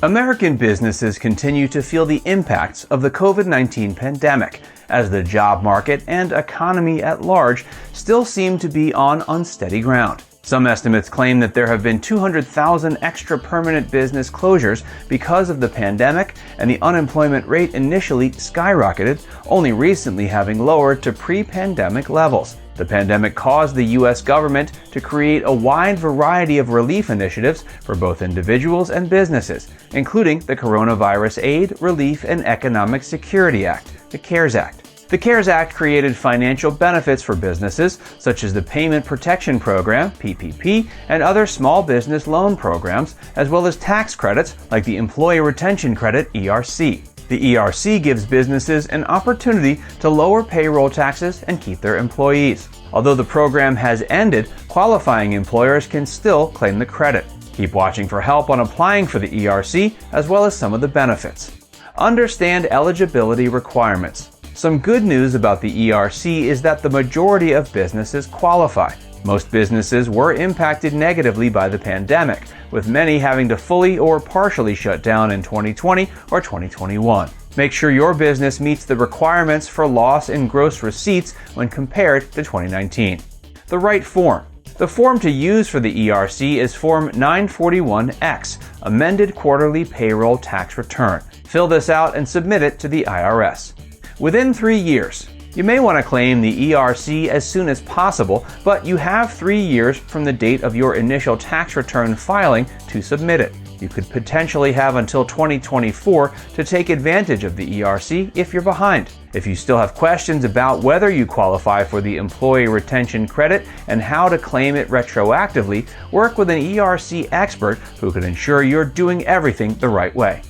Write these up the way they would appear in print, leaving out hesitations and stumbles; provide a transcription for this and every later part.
American businesses continue to feel the impacts of the COVID-19 pandemic, as the job market and economy at large still seem to be on unsteady ground. Some estimates claim that there have been 200,000 extra permanent business closures because of the pandemic, and the unemployment rate initially skyrocketed, only recently having lowered to pre-pandemic levels. The pandemic caused the U.S. government to create a wide variety of relief initiatives for both individuals and businesses, including the Coronavirus Aid, Relief, and Economic Security Act, the CARES Act. The CARES Act created financial benefits for businesses, such as the Payment Protection Program, PPP, and other small business loan programs, as well as tax credits like the Employee Retention Credit, ERC. The ERC gives businesses an opportunity to lower payroll taxes and keep their employees. Although the program has ended, qualifying employers can still claim the credit. Keep watching for help on applying for the ERC, as well as some of the benefits. Understand eligibility requirements. Some good news about the ERC is that the majority of businesses qualify. Most businesses were impacted negatively by the pandemic, with many having to fully or partially shut down in 2020 or 2021. Make sure your business meets the requirements for loss in gross receipts when compared to 2019. The right form. The form to use for the ERC is Form 941X, Amended Quarterly Payroll Tax Return. Fill this out and submit it to the IRS. Within 3 years. You may want to claim the ERC as soon as possible, but you have 3 years from the date of your initial tax return filing to submit it. You could potentially have until 2024 to take advantage of the ERC if you're behind. If you still have questions about whether you qualify for the Employee Retention Credit and how to claim it retroactively, work with an ERC expert who can ensure you're doing everything the right way.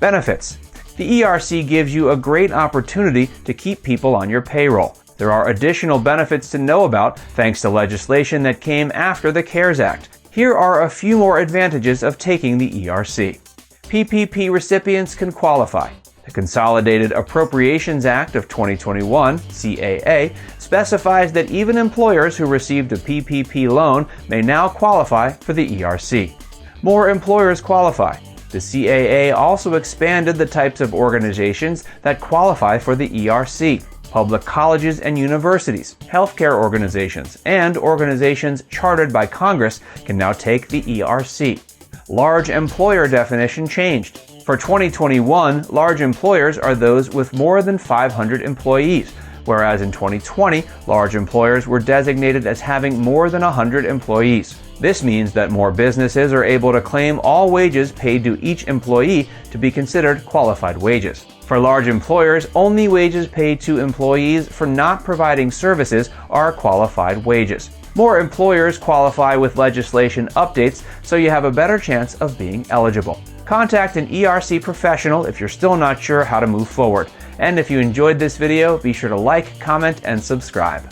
Benefits. The ERC gives you a great opportunity to keep people on your payroll. There are additional benefits to know about thanks to legislation that came after the CARES Act. Here are a few more advantages of taking the ERC. PPP recipients can qualify. The Consolidated Appropriations Act of 2021, CAA, specifies that even employers who received a PPP loan may now qualify for the ERC. More employers qualify. The CAA also expanded the types of organizations that qualify for the ERC. Public colleges and universities, healthcare organizations, and organizations chartered by Congress can now take the ERC. Large employer definition changed. For 2021, large employers are those with more than 500 employees, whereas in 2020, large employers were designated as having more than 100 employees. This means that more businesses are able to claim all wages paid to each employee to be considered qualified wages. For large employers, only wages paid to employees for not providing services are qualified wages. More employers qualify with legislation updates, so you have a better chance of being eligible. Contact an ERC professional if you're still not sure how to move forward. And if you enjoyed this video, be sure to like, comment, and subscribe.